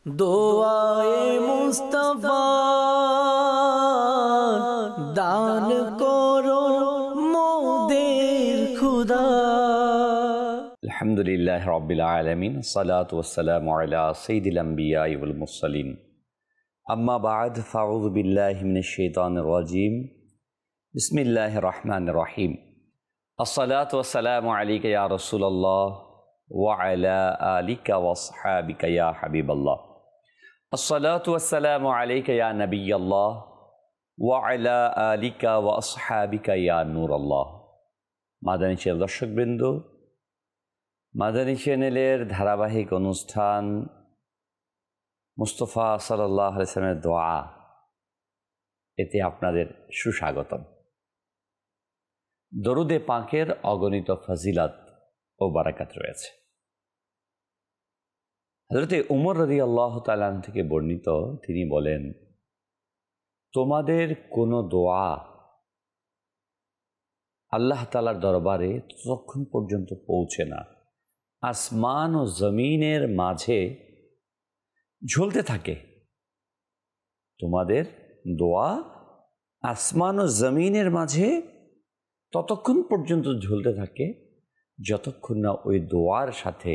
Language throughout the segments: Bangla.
দোয়ায়ে মুস্তাফা দান করো মোদের খুদা। আলহামদুলিল্লাহ রাব্বিল আলামিন, সালাতু ওয়াসসালামু আলা সাইয়্যিদিল আমবিয়া ওয়াল মুরসালিন, আম্মা বা'দ, ফাউযু বিল্লাহি মিনাশ শাইতানির রাজীম। বিসমিল্লাহির রহমানির রহিম। আসসালাতু ওয়াসসালামু আলাইকা ইয়া রাসূলুল্লাহ ওয়া আলা আলিকা ওয়া আসহাবিকা ইয়া হাবিবাল্লাহ। আসসালাতু ওয়াসসালামু আলাইকা ইয়া নবিয়াল্লাহ ওয়া আলা আলিকা ওয়া আসহাবিকা ইয়া নূরাল্লাহ। মাদানী চ্যানেল দর্শকবৃন্দ, মাদানী চ্যানেলের ধারাবাহিক অনুষ্ঠান মুস্তাফা সাল্লাল্লাহু আলাইহি ওয়াসাল্লামের দোয়া, এতে আপনাদের সুস্বাগতম। দরুদে পাকের অগণিত ফজিলত ও বারাকাত রয়েছে। হযরতে উমর রাদিয়াল্লাহু তাআলা আনহু থেকে বর্ণিত, তিনি বলেন, তোমাদের কোনো দোয়া আল্লাহ তাআলার দরবারে ততক্ষণ পর্যন্ত পৌঁছে না আসমান ও জমিনের মাঝে ঝুলতে থাকে। তোমাদের দোয়া আসমান ও জমিনের মাঝে ততক্ষণ পর্যন্ত ঝুলতে থাকে যতক্ষণ না ওই দোয়ার সাথে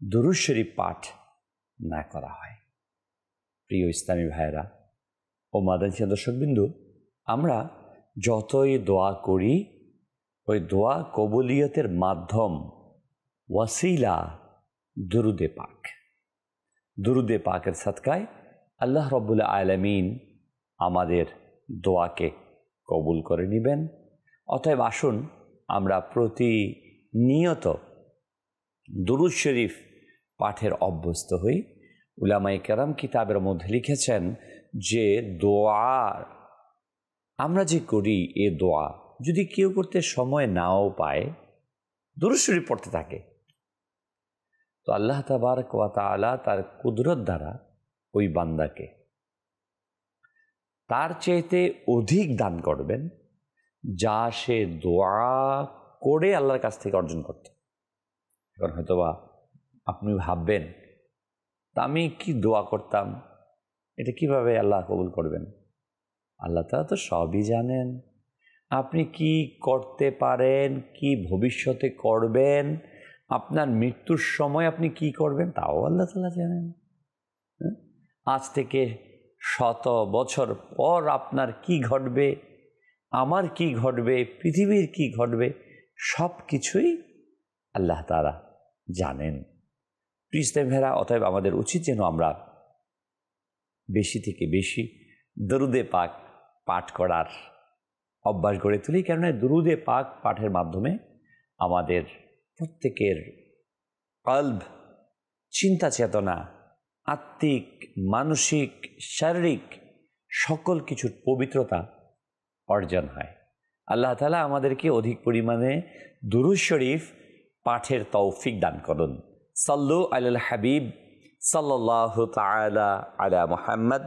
দুরূদ শরীফ পাঠ না করা হয়। প্রিয় ইসলামী ভাইয়েরা ও মাদানী চ্যানেল দর্শকবিন্দু, আমরা যতই দোয়া করি, ওই দোয়া কবুলিয়তের মাধ্যম ওয়াসিলা দুরুদে পাক। দুরুদে পাকের সাদকায় আল্লাহ রাব্বুল আলামিন আমাদের দোয়াকে কবুল করে নেবেন। অতএব আসুন আমরা প্রতিনিয়ত দুরূদ শরীফ পাঠের অভ্যস্ত হই। উলামায়ে কেরাম কিতাবের মধ্যে লিখেছেন যে দোয়া আমরা যে করি, এ দোয়া যদি কেউ করতে সময় নাও পায়, দুরূদ শরীফ পড়তে থাকে, তো আল্লাহ তাবারক ওয়া তাআলা তার কুদরত দ্বারা ওই বান্দাকে তার চাইতে অধিক দান করবেন, যা সে দোয়া করে আল্লাহর কাছ থেকে অর্জন করতে। এখন হয়তোবা আপনি ভাববেন, তা আমি কি দোয়া করতাম, এটা কিভাবে আল্লাহ কবুল করবেন? আল্লাহ তাআলা তো সবই জানেন। আপনি কি করতে পারেন, কি ভবিষ্যতে করবেন, আপনার মৃত্যুর সময় আপনি কি করবেন, তাও আল্লাহ তাআলা জানেন। আজ থেকে 100 বছর পর আপনার কি ঘটবে, আমার কি ঘটবে, পৃথিবীর কি ঘটবে, সব কিছুই আল্লাহ তাআলা জানেন। প্রিয় ইসলামী ভাইরা, অতএব আমাদের উচিত যেন আমরা বেশি থেকে বেশি দরুদে পাক পাঠ করার অভ্যাস গড়ে তুলি। কেননা দরুদে পাক পাঠের মাধ্যমে আমাদের প্রত্যেকের কলব, চিন্তা চেতনা, আত্মিক, মানসিক, শারীরিক সকল কিছুর পবিত্রতা অর্জন হয়। আল্লাহ তাআলা আমাদেরকে অধিক পরিমাণে দুরূদ শরীফ পাঠের তৌফিক দান করুন। সাল্লু আলাল হাবিব সাল্লাল্লাহু তাআলা আলা মুহাম্মদ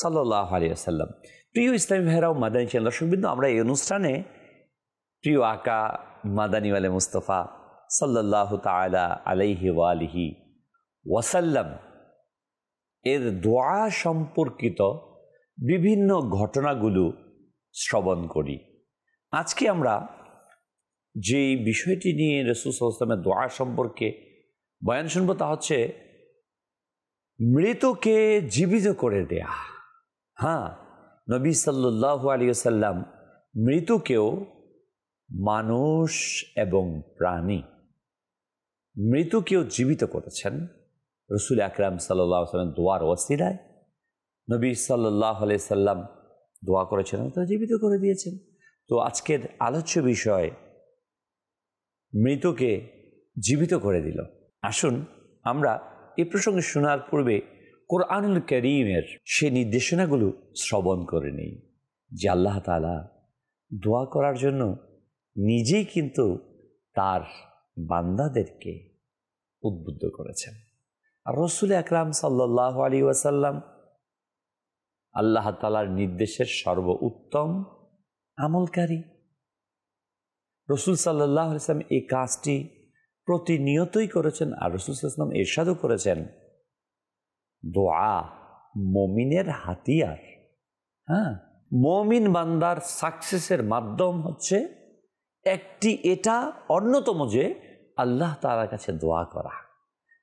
সাল্লাল্লাহু আলাইহি ওয়াসাল্লাম। প্রিয় ইসলামী ভাইরা ও মাদানী চ্যানেল দর্শকবৃন্দ, আমরা এই অনুষ্ঠানে প্রিয় আকা মাদানী ওয়ালে মুস্তাফা সাল্লাল্লাহু তাআলা আলাইহি ওয়া আলিহি ওয়াসাল্লাম এর দোয়া সম্পর্কিত বিভিন্ন ঘটনাগুলো শ্রবণ করি। আজকে আমরা যে বিষয়টি নিয়ে রাসূল সাল্লাল্লাহু আলাইহি ওয়াসাল্লামের দোয়া সম্পর্কে বয়ান শুনব, তা হচ্ছে মৃতকে জীবিত করে দেয়া। হ্যাঁ, নবী সাল্লাল্লাহু আলাইহি ওয়াসাল্লাম মৃতকেও, মানুষ এবং প্রাণী, মৃতকেও জীবিত করেছেন। রাসূল আকরাম সাল্লাল্লাহু আলাইহি ওয়াসাল্লাম দোয়ার ওয়াসিলায় নবী সাল্লাল্লাহু আলাইহি ওয়াসাল্লাম দোয়া করেছেন, তারা জীবিত করে দিয়েছেন। তো আজকের আলোচ্য বিষয় মৃতকে জীবিত করে দিল। আসুন আমরা এই প্রসঙ্গে শোনার পূর্বে কোরআনুল কারীমের সে নির্দেশনাগুলো শ্রবণ করে নেই, যে আল্লাহ তাআলা দোয়া করার জন্য নিজেই কিন্তু তার বান্দাদেরকে উদ্বুদ্ধ করেছেন। আর রাসূল আকরাম সাল্লাল্লাহু আলাইহি ওয়াসাল্লাম আল্লাহ তাআলার নির্দেশের সর্বোত্তম আমলকারী। রাসূল সাল্লাল্লাহু আলাইহি ওয়াসাল্লাম এই কাজটি প্রতিনিয়তই করেছেন। আর রাসূল সাল্লাল্লাহু আলাইহি ওয়াসাল্লাম ইরশাদও করেছেন দোয়া মুমিনের হাতিয়ার। হ্যাঁ, মুমিন বান্দার সাকসেসের মাধ্যম হচ্ছে একটি, এটা অন্যতম যে আল্লাহ তাআলার কাছে দোয়া করা।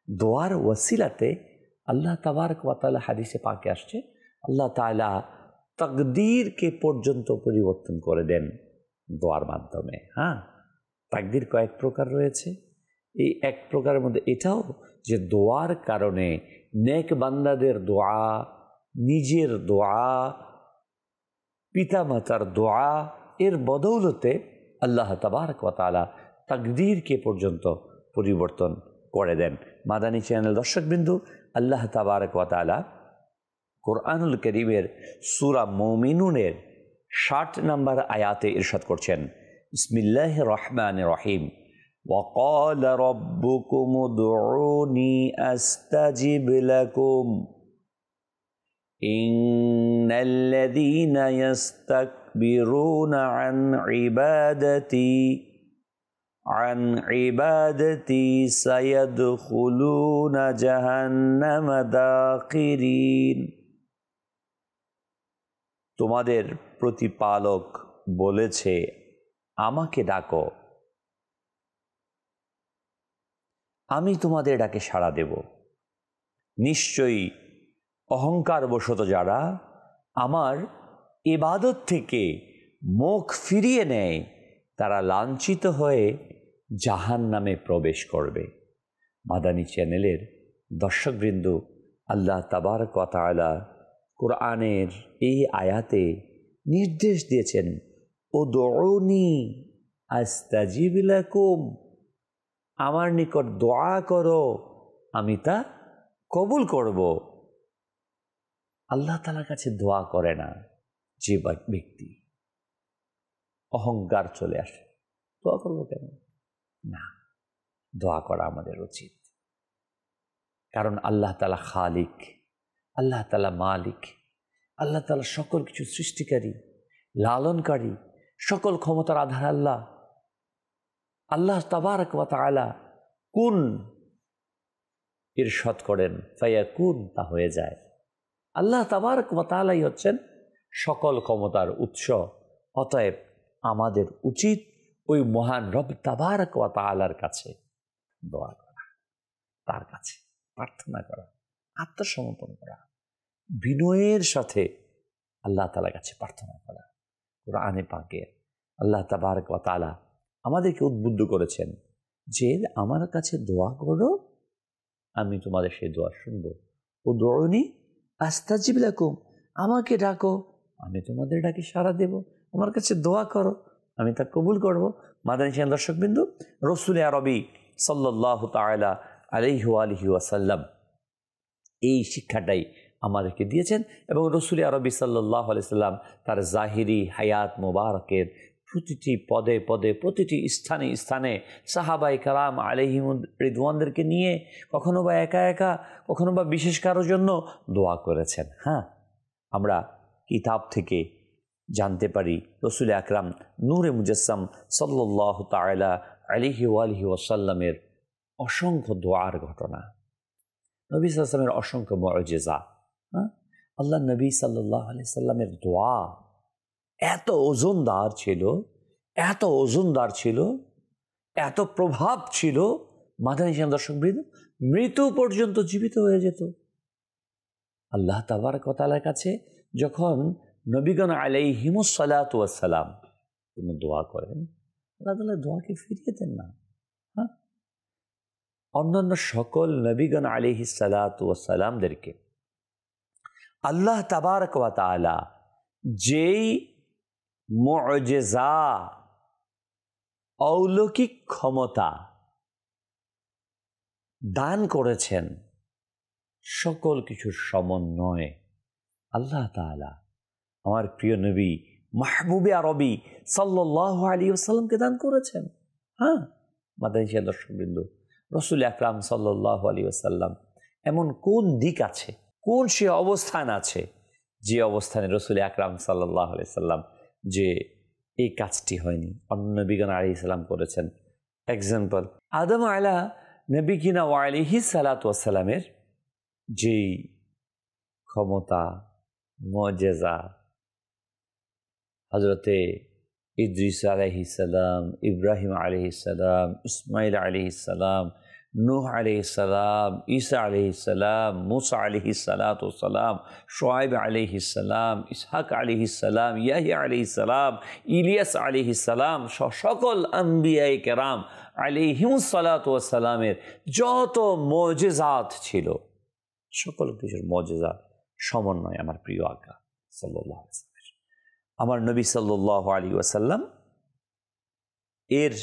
দোয়ার ওয়াসিলাতে আল্লাহ তাবারক ওয়া তাআলা, হাদিসে পাকে আসছে, আল্লাহ তাআলা তাকদীরকে পর্যন্ত পরিবর্তন করে দেন দোয়ার মাধ্যমে। হ্যাঁ, তাকদীর কয়েক প্রকার রয়েছে। এই এক প্রকারের মধ্যে এটাও যে দোয়ার কারণে নেক বান্দাদের দোয়া, নিজের দোয়া, পিতামাতার দোয়া, এর বদৌলতে আল্লাহ তাবারক ওয়া তাআলা তাকদীরকে পর্যন্ত পরিবর্তন করে দেন। মাদানী চ্যানেল দর্শকবৃন্দু, আল্লাহ তাবারক ওয়া তাআলা কোরআনুল কারীমের সূরা মুমিনুনের 60 নম্বর আয়াতে ইরশাদ করছেন, বিসমিল্লাহির রহমানির রহিম, وقال ربكم ادعوني أستجب لكم إن الذين يستكبرون عن عبادتي سيدخلون جهنم داخرين। তোমাদের প্রতিপালক বলেছে, আমাকে ডাকো, আমি তোমাদের ডাকে সাড়া দেব। নিশ্চয়ই অহংকারবশত যারা আমার ইবাদত থেকে মুখ ফিরিয়ে নেয়, তারা লাঞ্ছিত হয়ে জাহান্নামে প্রবেশ করবে। মাদানী চ্যানেলের দর্শকবৃন্দ, আল্লাহ তাবারক ওয়া তাআলা কোরআনের এই আয়াতে নির্দেশ দিয়েছেন, উদউনি আস্তাজিব লাকুম, আমার নিকট দোয়া করো, আমি তা কবুল করব। আল্লাহ তাআলার কাছে দোয়া করে না যে ব্যক্তি, অহংকার চলে আসে, দোয়া করবো কেন? না, দোয়া করা আমাদের উচিত। কারণ আল্লাহ তাআলা খালিক, আল্লাহ তাআলা মালিক, আল্লাহ তাআলা সকল কিছু সৃষ্টিকারী, লালনকারী, সকল ক্ষমতার আধার আল্লাহ। আল্লাহ তাবারক ওয়া তাআলা কুন ইরশাদ করেন, ফায়াকুন, তা হয়ে যায়। আল্লাহ তাবারক ওয়া তাআলাই হচ্ছেন সকল ক্ষমতার উৎস। অতএব আমাদের উচিত ওই মহান রব তাবারক ওয়া তাআলার কাছে দোয়া করা, তার কাছে প্রার্থনা করা, আত্মসমর্পণ করা, বিনয়ের সাথে আল্লাহ তাআলার কাছে প্রার্থনা করা। কোরআনে পাকে আল্লাহ তাবারক ওয়া তাআলা আমাদেরকে উদ্বুদ্ধ করেছেন যে আমার কাছে দোয়া করো, আমি তোমাদের সেই দোয়া শুনব। উদউনি আস্তাজিব লাকুম, আমাকে ডাকো, আমি তোমাদের ডাকে সাড়া দেব। আমার কাছে দোয়া করো, আমি তা কবুল করব। মাদানী চ্যানেল দর্শকবৃন্দু, রাসূল আরবি সাল্লাল্লাহু তাআলা আলাইহি ওয়া আলিহি ওয়াসাল্লাম এই শিক্ষাটাই আমাদেরকে দিয়েছেন। এবং রাসূল আরবি সাল্লাল্লাহু আলাইহি সাল্লাম তার জাহিরি হায়াত মোবারকের প্রতিটি পদে পদে, প্রতিটি স্থানে স্থানে সাহাবায়ে কেরাম আলাইহিম রিদওয়ানদেরকে নিয়ে, কখনো বা একা একা, কখনো বা বিশেষ কারোর জন্য দোয়া করেছেন। হ্যাঁ, আমরা কিতাব থেকে জানতে পারি রাসূল আকরাম নূরে মুজাসসাম সাল্লাল্লাহু তাআলা আলাইহি ওয়া আলিহি ওয়াসাল্লামের অসংখ্য দোয়ার ঘটনা, নবী সাল্লাল্লাহু আলাইহি ওয়াসাল্লামের অসংখ্য মুআজিজা। হ্যাঁ, আল্লাহ নবী সাল্লাল্লাহু আলাইহি সাল্লামের দোয়া এত ওজনদার ছিল, এত ওজনদার ছিল, এত প্রভাব ছিল, মাদানী চ্যানেল দর্শকবৃন্দ, মৃত্যু পর্যন্ত জীবিত হয়ে যেত। আল্লাহ তাবারক ওয়া তাআলার কাছে যখন নবীগণ আলাইহিমুস সালাতু ওয়াস সালাম কোনো দোয়া করেন, আল্লাহ তাআলা দোয়াকে ফিরিয়ে দেন না। হ্যাঁ, অন্যান্য সকল নবীগণ আলাইহিস সালাতু ওয়াস সালামদেরকে আল্লাহ তাবারক ওয়া তাআলা যেই মুআজিজা, অলৌকিক ক্ষমতা দান করেছেন, সকল কিছুর সমন্বয়ে আল্লাহ তাআলা আমার প্রিয় নবী মাহবুবে আরবি সাল্লাল্লাহু আলাইহি ওয়াসাল্লামকে দান করেছেন। হ্যাঁ, মাদানী চ্যানেল দর্শকবৃন্দ, রাসূল আকরাম সাল্লাল্লাহু আলাইহি ওয়াসাল্লাম এমন কোন দিক আছে, কোন সে অবস্থান আছে, যে অবস্থানে রাসূল আকরাম সাল্লাল্লাহু আলাইহি ওয়াসাল্লাম যে এই কাজটি হয়নি, অন্য নবীগণ আলাইহিস সালাম করেছেন। এক্সাম্পল, আদম আলা নবীনা ওয়া আলাইহিস সালাতু ওয়াস সালামের যেই ক্ষমতা, মুআজিজা হযরতে ইদ্রিস আলাইহিস সালাম, ইব্রাহিম আলাইহিস সালাম, ইসমাইল আলাইহিস সালাম, নূহ আলাইহিস সালাম, ঈসা আলাইহিস সালাম, মূসা আলাইহিস সালাতু ওয়াস সালাম, শুআয়ব আলাইহিস সালাম, ইসহাক আলাইহিস সালাম, ইয়াহইয়া আলাইহিস সালাম, ইলিয়াস আলাইহিস সালাম, সকল আম্বিয়ায়ে কেরাম আলাইহিমুস সালাতু ওয়াস সালামের যত মুআজিজাত ছিল, সকল কিছুর মুআজিজাত সমন্বয় আমার প্রিয় আকা সাল্লাল্লাহু আলাইহি ওয়াসাল্লাম। আমার নবী সাল্লাল্লাহু আলাইহি ওয়াসাল্লাম এর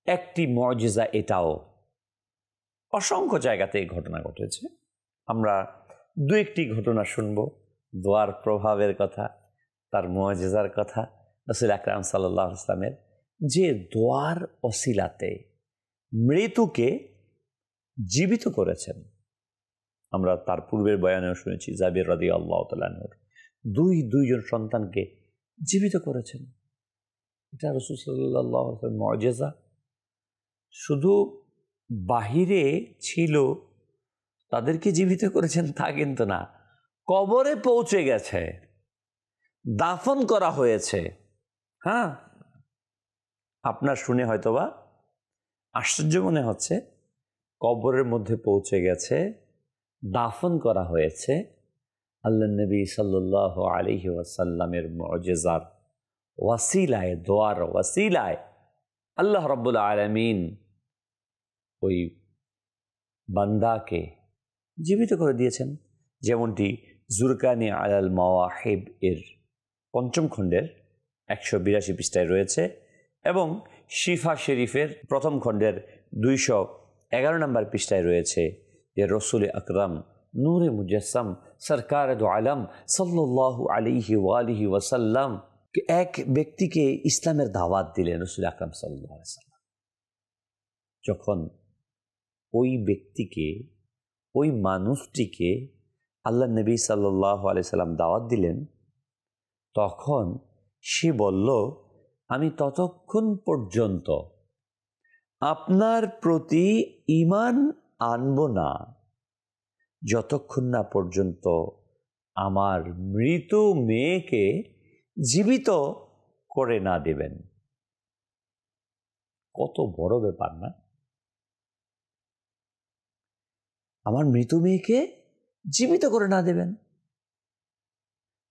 একটি মুআজিজা এটাও। অসংখ্য জায়গাতে এই ঘটনা ঘটেছে। আমরা দু একটি ঘটনা শুনব, দোয়ার প্রভাবের কথা, তার মুআজিজার কথা। রাসূল আকরাম সাল্লাল্লাহু আলাইহি ওয়াসাল্লামের যে দোয়ার ওসিলাতে মৃত্যুকে জীবিত করেছেন, আমরা তার পূর্বের বয়ানেও শুনেছি জাবির রাদিয়াল্লাহু তাআলা আনহুর দুইজন সন্তানকে জীবিত করেছেন। এটা রাসূল সাল্লাল্লাহু আলাইহি ওয়াসাল্লাম মুআজিজা। শুধু বাহিরে ছিল তাদেরকে জীবিত করেছেন তা কিন্তু না, কবরে পৌঁছে গেছে, দাফন করা হয়েছে। হ্যাঁ, আপনার শুনে হয়তোবা আশ্চর্য মনে হচ্ছে, কবরের মধ্যে পৌঁছে গেছে, দাফন করা হয়েছে। আল্লাহ নবী সাল্লাল্লাহু আলাইহি ওয়াসাল্লামের মুআজিজার ওয়াসিলায়, দোয়ার ওয়াসিলায় আল্লাহ রাব্বুল আলামিন ওই বান্দাকে জীবিত করে দিয়েছেন। যেমনটি জুরকানি আলাল মাওয়াহিব এর ৫ম খণ্ডের ১৮২ পৃষ্ঠায় রয়েছে, এবং শিফা শরীফের ১ম খণ্ডের ২১১ নম্বর পৃষ্ঠায় রয়েছে যে রসুল আকরাম নূরে মুজাসসাম সরকার দু আলম সাল্লাল্লাহু আলাইহি ওয়ালিহি ওয়াসাল্লাম এক ব্যক্তিকে ইসলামের দাওয়াত দিলেন রসুল আকরাম সাল্লাল্লাহু আলাইহি ওয়াসাল্লাম। যখন ওই ব্যক্তিকে, ওই মানুষটিকে আল্লাহ নবী সাল্লাল্লাহু আলাইহি ওয়াসাল্লাম দাওয়াত দিলেন, তখন সে বলল, আমি ততক্ষণ পর্যন্ত আপনার প্রতি ঈমান আনব না যতক্ষণ না পর্যন্ত আমার মৃত মেয়েকে জীবিত করে না দেবেন। কত বড় ব্যাপার না? আমার মৃত মেয়েকে জীবিত করে না দেবেন।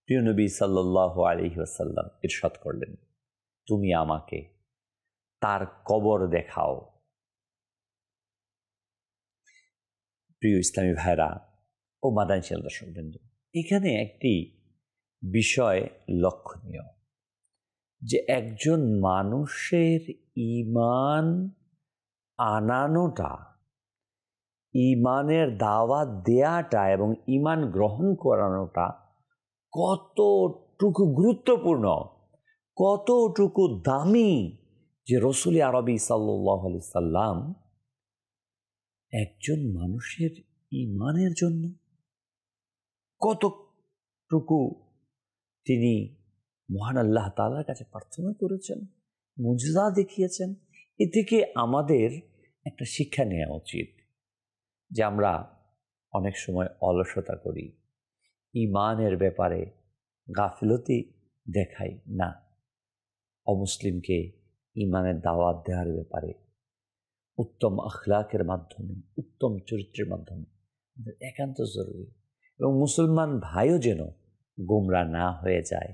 প্রিয় নবী সাল্লাল্লাহু আলাইহি ওয়াসাল্লাম ইরশাদ করলেন, তুমি আমাকে তার কবর দেখাও। প্রিয় ইসলামী ভাইরা ও মাদানীশীল দর্শকবৃন্দ, এখানে একটি বিষয় লক্ষণীয় যে একজন মানুষের ঈমান আনানোটা, ঈমানের দাওয়াত দেয়াটা এবং ঈমান গ্রহণ করানোটা কতটুকু গুরুত্বপূর্ণ, কতটুকু দামি, যে রসুল আরবি সাল্লাল্লাহু আলাইহি সাল্লাম একজন মানুষের ঈমানের জন্য কতটুকু তিনি মহান আল্লাহ তাআলার কাছে প্রার্থনা করেছেন, মুজিজা দেখিয়েছেন। এ থেকে আমাদের একটা শিক্ষা নেওয়া উচিত যে আমরা অনেক সময় অলসতা করি, ঈমানের ব্যাপারে গাফিলতি দেখাই না। অমুসলিমকে ঈমানের দাওয়াত দেওয়ার ব্যাপারে উত্তম আখলাকের মাধ্যমে, উত্তম চরিত্রের মাধ্যমে আমাদের একান্ত জরুরি। এবং মুসলমান ভাইও যেন গোমরা না হয়ে যায়,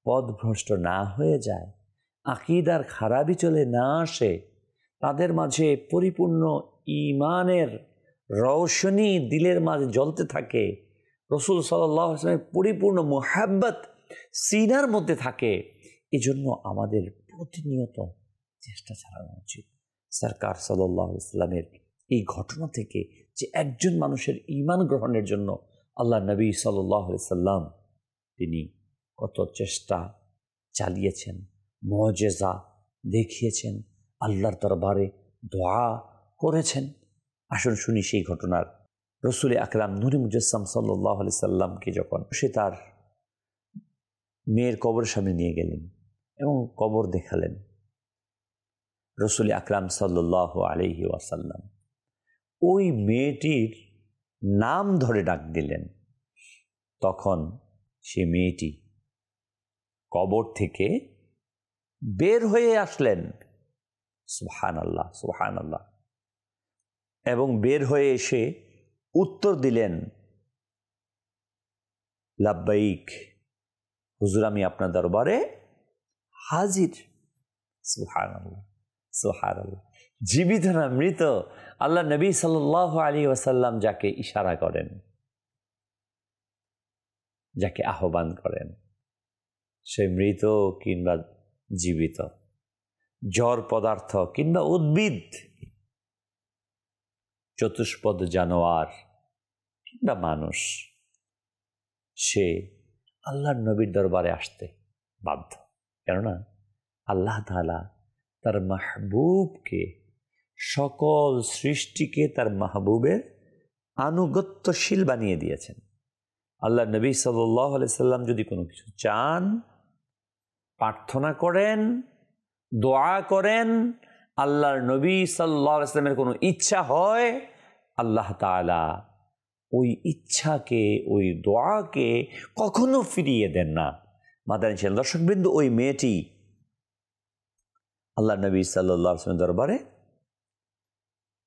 পথভ্রষ্ট না হয়ে যায়, আকীদার খারাপি চলে না আসে, তাদের মাঝে পরিপূর্ণ ঈমানের রৌশনী দিলের মাঝে জ্বলতে থাকে, রসুল সাল্লাল্লাহু আলাইহি ওয়াসাল্লামের পরিপূর্ণ মুহাব্বত সিনার মধ্যে থাকে। এজন্য আমাদের প্রতিনিয়ত চেষ্টা চালানো উচিত। সরকার সাল্লাল্লাহু আলাইহি ওয়াসাল্লামের এই ঘটনা থেকে যে একজন মানুষের ঈমান গ্রহণের জন্য আল্লাহ নবী সাল্লাল্লাহু আলাইহি ওয়াসাল্লাম তিনি কত চেষ্টা চালিয়েছেন, মুআজিজা দেখিয়েছেন, আল্লাহর দরবারে দোয়া করেছেন। আসুন শুনি সেই ঘটনার। রসুল আকরাম নূরে মুজাসসাম সাল্লাল্লাহু আলাইহি সাল্লামকে যখন সে তার মেয়ের কবরের সামনে নিয়ে গেলেন এবং কবর দেখালেন, রসুল আকরাম সাল্লাল্লাহু আলাইহি ওয়াসাল্লাম ওই মেয়েটির নাম ধরে ডাক দিলেন। তখন সে মেয়েটি কবর থেকে বের হয়ে আসলেন, সুবহানাল্লাহ সুবহানাল্লাহ, এবং বের হয়ে এসে উত্তর দিলেন, লাব্বাইক, হুজুর আমি আপনার দরবারে হাজির। সুবহানাল্লাহ সুবহানাল্লাহ। জীবিত না মৃত, আল্লাহ নবী সাল্লাল্লাহু আলাইহি ওয়াসাল্লাম যাকে ইশারা করেন, যাকে আহ্বান করেন, সে মৃত কিংবা জীবিত, জড় পদার্থ কিংবা উদ্ভিদ, চতুষ্পদ জানোয়ার কিংবা মানুষ, সে আল্লাহর নবীর দরবারে আসতে বাধ্য। কেননা আল্লাহ তাআলা তার মাহবুবকে, সকল সৃষ্টিকে তার মাহবুবের আনুগত্যশীল বানিয়ে দিয়েছেন। আল্লাহ নবী সাল্লাল্লাহু আলাইহি সাল্লাম যদি কোনো কিছু চান, প্রার্থনা করেন, দোয়া করেন, আল্লাহর নবী সাল্লাল্লাহু আলাইহি সাল্লামের কোনো ইচ্ছা হয়, আল্লাহ তাআলা ওই ইচ্ছাকে, ওই দোয়াকে কখনো ফিরিয়ে দেন না। মাদানী ছিলেন দর্শকবৃন্দ, ওই মেয়েটি আল্লাহ নবী সাল্লাল্লাহু আলাইহি ওয়াসাল্লামের দরবারে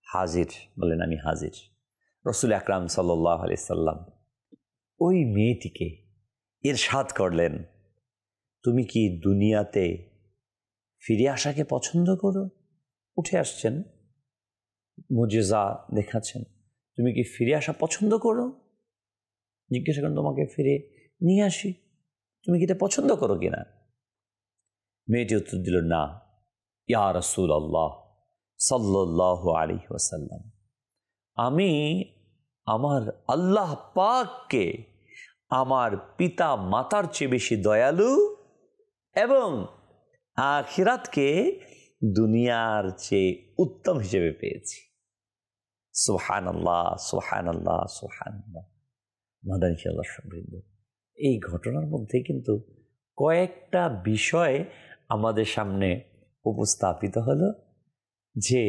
হাজির, বলেন আমি হাজির। রাসূল আকরাম সাল্লাল্লাহু আলাইহি সাল্লাম ওই মেয়েটিকে ইরশাদ করলেন, তুমি কি দুনিয়াতে ফিরে আসাকে পছন্দ করো? উঠে আসছেন, মুজিজা দেখাচ্ছেন, তুমি কি ফিরে আসা পছন্দ করো? জিজ্ঞাসা করেন, তোমাকে ফিরে নিয়ে আসি, তুমি কি এটা পছন্দ করো কিনা? মেয়েটি উত্তর দিল, না ইয়া রাসূলুল্লাহ সাল্লাল্লাহু আলাইহি ওয়াসাল্লাম, আমি আমার আল্লাহ পাককে আমার পিতা মাতার চেয়ে বেশি দয়ালু এবং আখিরাতকে দুনিয়ার চেয়ে উত্তম হিসেবে পেয়েছি। সুবহানাল্লাহ সুবহানাল্লাহ সুবহানাল্লাহ। মাদানী দর্শকবৃন্দ, এই ঘটনার মধ্যে কিন্তু কয়েকটা বিষয় আমাদের সামনে উপস্থাপিত হলো, যে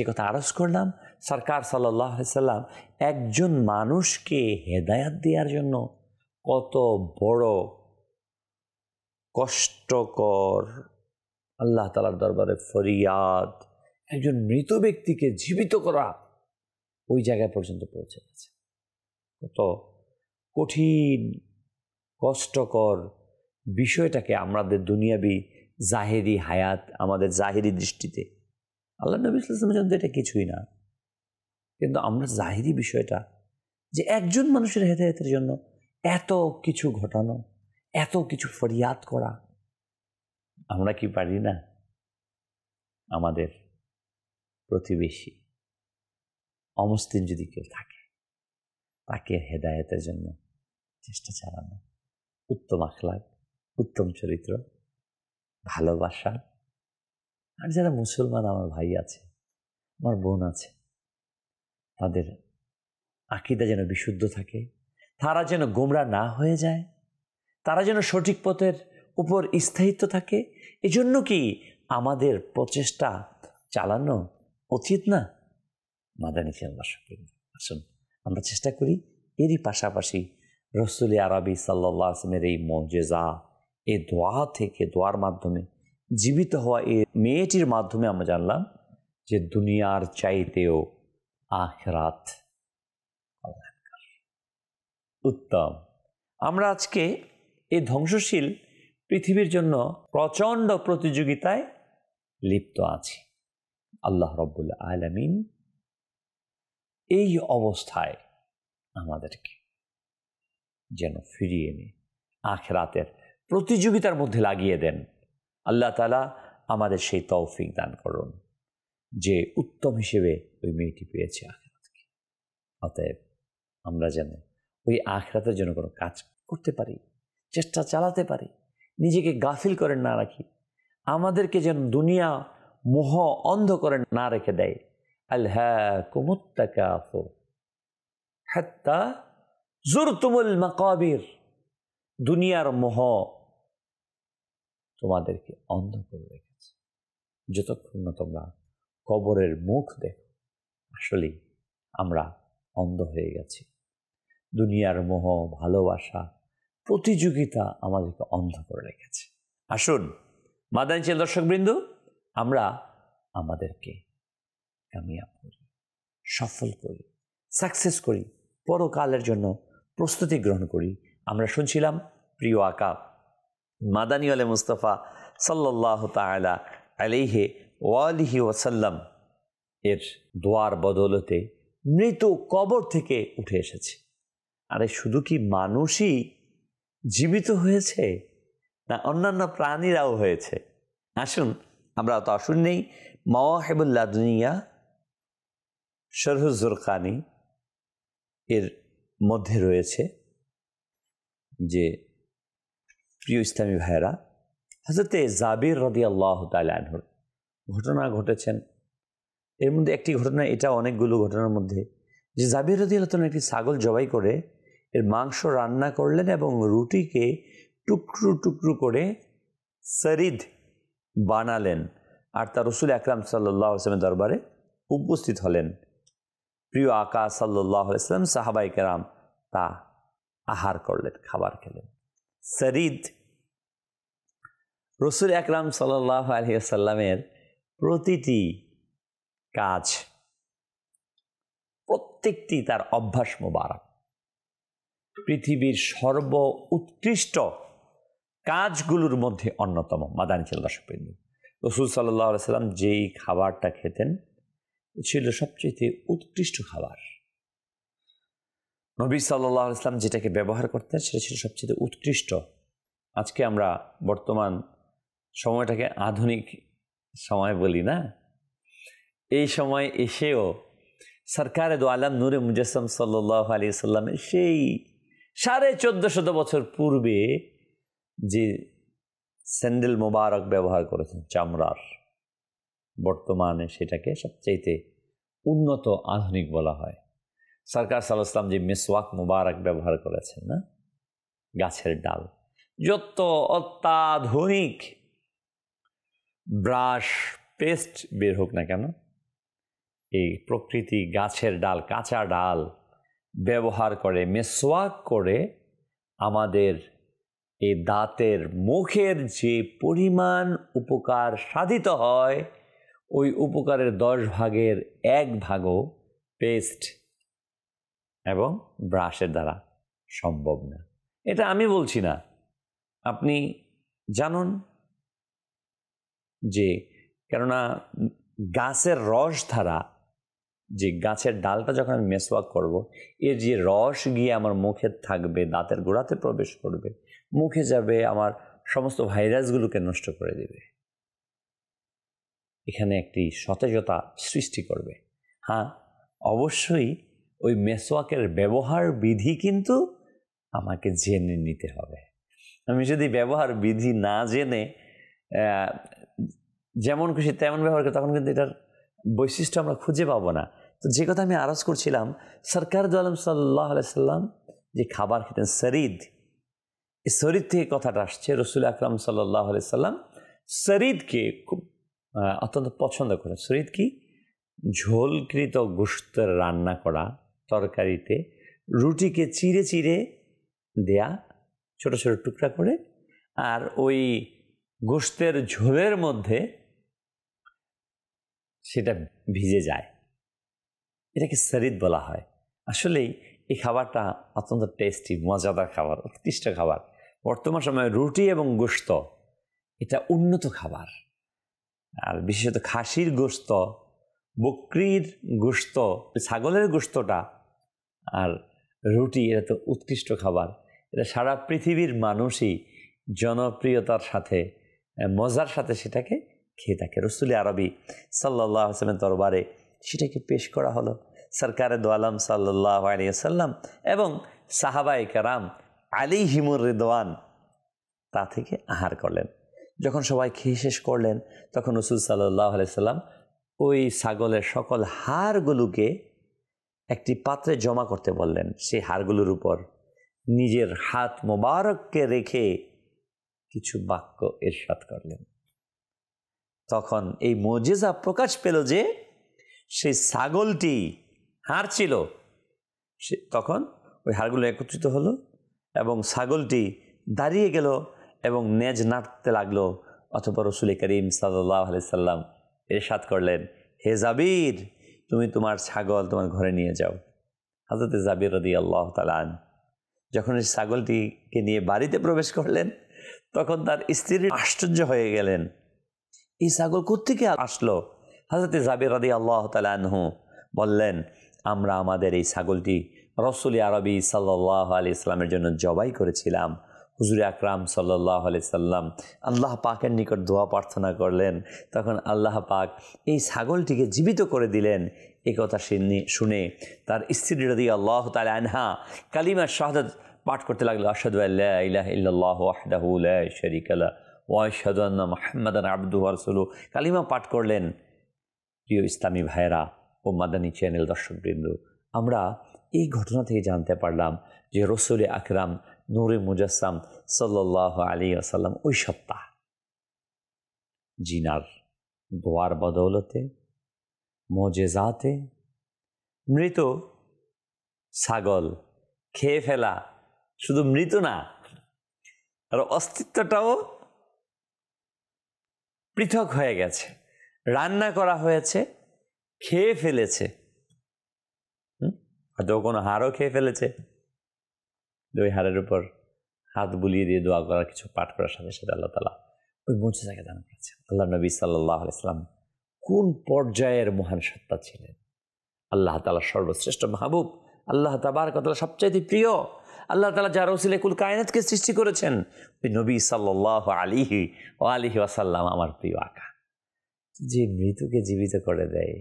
কথা আরজ করলাম, সরকার সাল্লাল্লাহু আলাইহি সাল্লাম একজন মানুষকে হেদায়াত দেওয়ার জন্য কত বড় কষ্টকর, আল্লাহ তাআলার দরবারে ফরিয়াদ, একজন মৃত ব্যক্তিকে জীবিত করা, ওই জায়গায় পর্যন্ত পৌঁছে গেছে। কত কঠিন কষ্টকর বিষয়টাকে আমাদের দুনিয়াবি জাহেরি হায়াত, আমাদের জাহেরি দৃষ্টিতে আল্লাহ নবী সাল্লাল্লাহু আলাইহি ওয়াসাল্লামের জন্য এটা কিছুই না, কিন্তু আমরা জাহেরি বিষয়টা, যে একজন মানুষের হেদায়েতের জন্য এত কিছু ঘটানো, এত কিছু ফরিয়াদ করা, আমরা কি পারি না আমাদের প্রতিবেশী অমুসলিম যদি কেউ থাকে, তাকে হেদায়েতের জন্য চেষ্টা চালানো, উত্তম আখলাক, উত্তম চরিত্র, ভালোবাসা। আর যারা মুসলমান আমার ভাই আছে, আমার বোন আছে, তাদের আকীদা যেন বিশুদ্ধ থাকে, তারা যেন গোমরা না হয়ে যায়, তারা যেন সঠিক পথের উপর স্থায়িত্ব থাকে, এজন্য কি আমাদের প্রচেষ্টা চালানো উচিত না? মাদানী দর্শকবৃন্দ, আসুন আমরা চেষ্টা করি এরই পাশাপাশি রাসূল আরবি সাল্লাল্লাহু আলাইহি ওয়াসাল্লামের এই মুজিজা, এই দোয়া থেকে, দোয়ার মাধ্যমে জীবিত হওয়া এই মেয়েটির মাধ্যমে আমরা জানলাম যে দুনিয়ার চাইতেও আখিরাত উত্তম। আমরা আজকে এই ধ্বংসশীল পৃথিবীর জন্য প্রচণ্ড প্রতিযোগিতায় লিপ্ত আছি। আল্লাহ রাব্বুল আলামিন এই অবস্থায় আমাদেরকে যেন ফিরিয়ে এনে আখিরাতের প্রতিযোগিতার মধ্যে লাগিয়ে দেন। আল্লাহ তাআলা আমাদের সেই তৌফিক দান করুন যে উত্তম হিসেবে ওই মেয়েটি পেয়েছে আখিরাতকে। অতএব আমরা যেন ওই আখিরাতের জন্য কোনো কাজ করতে পারি, চেষ্টা চালাতে পারি, নিজেকে গাফিল করে না রাখি, আমাদেরকে যেন দুনিয়া মোহ অন্ধ করে না রেখে দেয়। আলহাকুমুত তাকাসুর হাত্তা যুরতুমুল মাকাবির, দুনিয়ার মোহ তোমাদেরকে অন্ধ করে রেখেছে, যতক্ষণ না তোমরা কবরের মুখ দেখো। আসলে আমরা অন্ধ হয়ে গেছি। দুনিয়ার মোহ, ভালোবাসা, প্রতিযোগিতা আমাদেরকে অন্ধ করে রেখেছে। আসুন মাদানী চ্যানেল দর্শকবৃন্দ, আমরা আমাদেরকে কামিয়াব করি, সফল করি, সাকসেস করি, পরকালের জন্য প্রস্তুতি গ্রহণ করি। আমরা শুনছিলাম প্রিয় আকা মাদানী আলে মুস্তাফা সাল্লাল্লাহু তাআলা আলাইহি ওয়ালিহি ওয়াসাল্লাম এর দোয়ার বদৌলতে মৃত কবর থেকে উঠে এসেছে। আরে শুধু কি মানুষই জীবিত হয়েছে, না অন্যান্য প্রাণীরাও হয়েছে? আসুন আমরা তো আসুন নেই মাওয়াহিবুল লাদুনিয়া শরহুজ জুরকানি এর মধ্যে রয়েছে যে প্রিয় ইসলামী ভাইয়েরা, হযরতে জাবির রাদিয়াল্লাহু তাআলা আনহুর ঘটনা ঘটেছেন। এর মধ্যে একটি ঘটনা, এটা অনেকগুলো ঘটনার মধ্যে, যে জাবির রাদিয়াল্লাহু তাআলা একটি ছাগল জবাই করে এর মাংস রান্না করলেন এবং রুটিকে টুকরো টুকরো করে সরিদ বানালেন, আর তা রাসূল আকরাম সাল্লাল্লাহু আলাইহি ওয়াসাল্লামের দরবারে উপস্থিত হলেন। প্রিয় আকা সাল্লাল্লাহু আলাইহি ওয়াসাল্লাম, সাহাবায়ে কেরাম তা আহার করলেন, খাবার খেলেন। সরিদ রাসূল আকরাম সাল্লাল্লাহু আলাইহি ওয়াসাল্লামের প্রতিটি কাজ, প্রত্যেকটি তার অভ্যাস মোবারক। পৃথিবীর সর্ব উৎকৃষ্ট কাজগুলোর মধ্যে অন্যতম। মাদানী চ্যানেল দর্শকবৃন্দ, রাসূল সাল্লাল্লাহু আলাইহি ওয়াসাল্লাম যেই খাবারটা খেতেন ছিল সবচেয়ে উৎকৃষ্ট খাবার। নবী সাল্লাল্লাহু আলাইহি ওয়াসাল্লাম যেটাকে ব্যবহার করতেন সেটা ছিল সবচেয়ে উৎকৃষ্ট। আজকে আমরা বর্তমান সময়টাকে আধুনিক সময় বলি না, এই সময় এসেও সরকারে দো আলম নূরে মুজাসসাম সাল্লাল্লাহু আলাইহি ওয়াসাল্লামের সেই 1450 বছর পূর্বে যে স্যান্ডেল মোবারক ব্যবহার করেছেন চামড়ার, বর্তমানে সেটাকে সবচাইতে উন্নত আধুনিক বলা হয়। সরকার সাল্লাল্লাহু আলাইহি ওয়াসাল্লাম যে মিসওয়াক মোবারক ব্যবহার করেছেন না, গাছের ডাল, যত অত্যাধুনিক ব্রাশ পেস্ট বের হোক না কেন, এই প্রকৃতি গাছের ডাল, কাঁচা ডাল ব্যবহার করে মিসওয়াক করে আমাদের এই দাঁতের মুখের যে পরিমাণ উপকার সাধিত হয়, ওই উপকারের 10 ভাগের 1 ভাগও পেস্ট এবং ব্রাশের দ্বারা সম্ভব না। এটা আমি বলছি না, আপনি জানুন যে, কেননা গাছের রস ধারা, যে গাছের ডালটা যখন আমি মেসওয়াক করব, এর যে রস গিয়ে আমার মুখে থাকবে, দাঁতের গোড়াতে প্রবেশ করবে, মুখে যাবে, আমার সমস্ত ভাইরাসগুলোকে নষ্ট করে দেবে, এখানে একটি সতেজতা সৃষ্টি করবে। হ্যাঁ, অবশ্যই ওই মেসওয়াকের ব্যবহার বিধি কিন্তু আমাকে জেনে নিতে হবে। আমি যদি ব্যবহার বিধি না জেনে যেমন খুশি তেমন ব্যবহার করি, তখন কিন্তু এটার বৈশিষ্ট্য আমরা খুঁজে পাবো না। তো যে কথা আমি আরজ করছিলাম, সরকার দো আলম সাল্লাল্লাহু আলাইহি ওয়াসাল্লাম যে খাবার খেতেন সরিদ, এই সরিদ থেকে কথাটা আসছে। রাসূল আকরাম সাল্লাল্লাহু আলাইহি ওয়াসাল্লাম সরিদকে খুব অত্যন্ত পছন্দ করেন। সরিদ কি? ঝোলকৃত গোশতের রান্না করা তরকারিতে রুটিকে চিড়ে চিড়ে দেয়া, ছোট ছোট টুকরা করে, আর ওই গোশতের ঝোলের মধ্যে সেটা ভিজে যায়, এটাকে সরিদ বলা হয়। আসলেই এই খাবারটা অত্যন্ত টেস্টি, মজাদার খাবার, উৎকৃষ্ট খাবার। বর্তমান সময়ে রুটি এবং গোশত এটা উন্নত খাবার, আর বিশেষত খাসির গোশত, বকরির গোশত, ছাগলের গোশতটা আর রুটি, এটা তো উৎকৃষ্ট খাবার। এটা সারা পৃথিবীর মানুষই জনপ্রিয়তার সাথে, মজার সাথে সেটাকে খেয়ে থাকে। রাসূল আরবি সাল্লাল্লাহু আলাইহি ওয়াসাল্লামের দরবারে সেটাকে পেশ করা হলো। সরকারে দো আলম সাল্লাল্লাহু আলাইহি ওয়াসাল্লাম এবং সাহাবায়ে কেরাম আলাইহিমুর রিদওয়ান তা থেকে আহার করলেন। যখন সবাই খেয়ে শেষ করলেন, তখন রাসূল সাল্লাল্লাহু আলাইহি ওয়াসাল্লাম ওই ছাগলের সকল হাড়গুলোকে একটি পাত্রে জমা করতে বললেন। সেই হাড়গুলোর উপর নিজের হাত মোবারককে রেখে কিছু বাক্য ইরশাদ করলেন। তখন এই মুজিজা প্রকাশ পেল যে সেই ছাগলটি হাড় ছিল, তখন ওই হাড়গুলো একত্রিত হলো এবং ছাগলটি দাঁড়িয়ে গেল এবং নেজ নাড়তে লাগলো। অথবা রাসূল করিম সাল্লাল্লাহু আলাইহি সাল্লাম ইরশাদ করলেন, হে জাবির, তুমি তোমার ছাগল তোমার ঘরে নিয়ে যাও। হযরত জাবির রাদিয়াল্লাহু তাআলা আনহু যখন এই ছাগলটিকে নিয়ে বাড়িতে প্রবেশ করলেন, তখন তার স্ত্রী আশ্চর্য হয়ে গেলেন, এই ছাগল কোত্থেকে আসলো? হযরত জাবির রাদিয়াল্লাহু তাআলা আনহু বললেন, আমরা আমাদের এই ছাগলটি রাসূল আরবি সাল্লাল্লাহু আলাইহি সাল্লামের জন্য জবাই করেছিলাম। হুজুর আকরাম সাল্লাল্লাহু আলাইহি সাল্লাম আল্লাহ পাকের নিকট দোয়া প্রার্থনা করলেন, তখন আল্লাহ পাক এই ছাগলটিকে জীবিত করে দিলেন। এই কথা শুনে তার স্ত্রী রাদিয়াল্লাহু তাআলা আনহা কালিমা শাহাদাত পাঠ করতে লাগলো, আশহাদু আল্লা ইলাহা ইল্লাল্লাহু ওয়াহদাহু লা শারীকা লাহু ওয়া আশহাদু আন্না মুহাম্মাদান আবদুহু ওয়া রাসূলুহু কালিমা পাঠ করলেন। প্রিয় ইসলামী ভাইরা ও মাদানী চ্যানেল দর্শকবৃন্দ, আমরা এই ঘটনা থেকে জানতে পারলাম যে রাসূল আকরাম নূরে মুজাসসাম সাল্লাল্লাহু আলাইহি ওয়াসাল্লাম ওই সত্তা জিনার দোয়ার বদৌলতে, মুজিজাতে মৃত ছাগল খেয়ে ফেলা, শুধু মৃত না, আর অস্তিত্বটাও পৃথক হয়ে গেছে, রান্না করা হয়েছে, খেয়ে ফেলেছে, হয়তো কোনো হাড়ও খেয়ে ফেলেছে। ওই হাড়ের উপর হাত বুলিয়ে দিয়ে দোয়া করার কিছু পাঠ করার সাথে সাথে আল্লাহ তাআলা ওই মুজিজাকে দান করেছে। আল্লাহ নবী সাল্লাল্লাহু আলাইহি সাল্লাম কোন পর্যায়ের মহান সত্তা ছিলেন! আল্লাহ তাআলা সর্বশ্রেষ্ঠ মাহবুব, আল্লাহ তাবারক ওয়া তাআলা সবচাইতে প্রিয়, আল্লাহ তাআলা যার ওসিলায় কুল কায়নাতকে সৃষ্টি করেছেন, ওই নবী সাল্লাল্লাহু আলাইহি ওয়াসাল্লাম আমার প্রিয় আকা, যে মৃতকে জীবিত করে দেয়,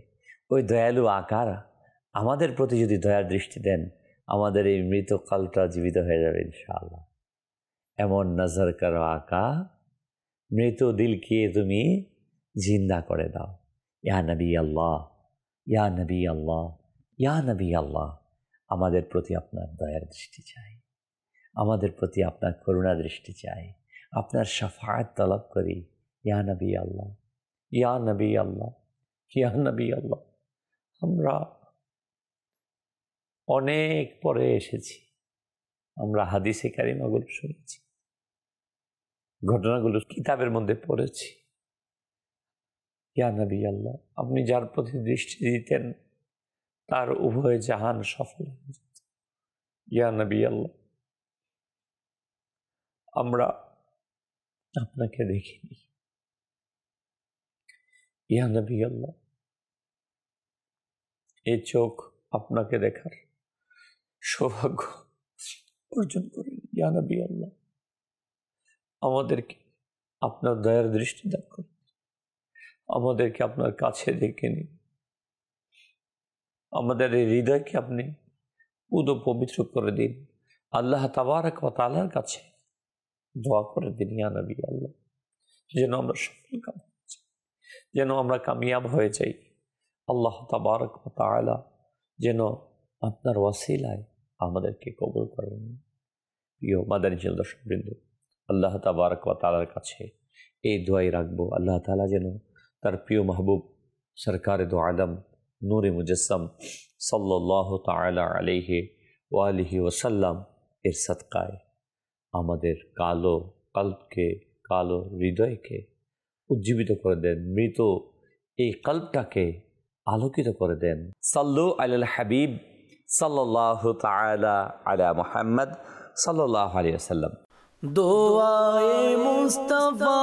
ওই দয়ালু আকার আমাদের প্রতি যদি দয়ার দৃষ্টি দেন, আমাদের এই মৃত কালটা জীবিত হয়ে যাবে ইনশাআল্লাহ। এমন নজর করো আকা, মৃত দিলকে তুমি জিন্দা করে দাও। ইয়া নবী আল্লাহ, ইয়া নবী আল্লাহ, ইয়া নবী আল্লাহ, আমাদের প্রতি আপনার দয়ার দৃষ্টি চাই, আমাদের প্রতি আপনার করুণা দৃষ্টি চাই, আপনার শাফাআত তলব করি। ইয়া নবী আল্লাহ, ইয়া নবী আল্লাহ, ইয়া নবী আল্লাহ। আমরা অনেক পরে এসেছি, আমরা হাদিসে কারিমাগুলো শুনেছি, ঘটনাগুলো কিতাবের মধ্যে পড়েছি। ইয়া নবী আল্লাহ, আপনি যার প্রতি দৃষ্টি দিতেন তার উভয় জাহান সফল হয়ে যেত। ইয়া নবী আল্লাহ, আমরা আপনাকে দেখিনি। ইয়া নবী আল্লাহ, এই চোখ আপনাকে দেখার সৌভাগ্য অর্জন করেন। ইয়া নবী আল্লাহ, আমাদেরকে আপনার দয়ার দৃষ্টি দান করুন, আমাদেরকে আপনার কাছে ডেকে নিন, আমাদের এই হৃদয়কে আপনি পুরো পবিত্র করে দিন। আল্লাহ তাবারক ওয়া তাআলার কাছে দোয়া করে দিন, ইয়া নবী আল্লাহ, যেন আমরা সফল কাম, যেন আমরা কামিয়াব হয়ে যাই। আল্লাহ তাবারক ওয়া তাআলা যেন আপনার ওয়াসিলায় আমাদেরকে কবুল করেন। প্রিয় মাদানী চ্যানেল দর্শকবৃন্দ, আল্লাহ তাবারক ওয়া তাআলার কাছে এই দোয়াই রাখবো, আল্লাহ তাআলা যেন তার প্রিয় মাহবুব সরকারে দো আলম নূরে মুজাসসাম সাল্লাল্লাহু তাআলা আলাইহি ওয়া আলিহি ওয়াসাল্লাম এর সদকায় আমাদের কালো কল্পকে, কালো হৃদয়কে উজ্জীবিত করে দেন, মৃত এই কল্পটাকে আলোকিত করে দেন। সাল্লু আলাল হাবিব সাল্লাল্লাহু তাআলা আলা মুহাম্মদ সাল্লাল্লাহু আলাইহি ওয়াসাল্লাম। দোয়ায়ে মুস্তাফা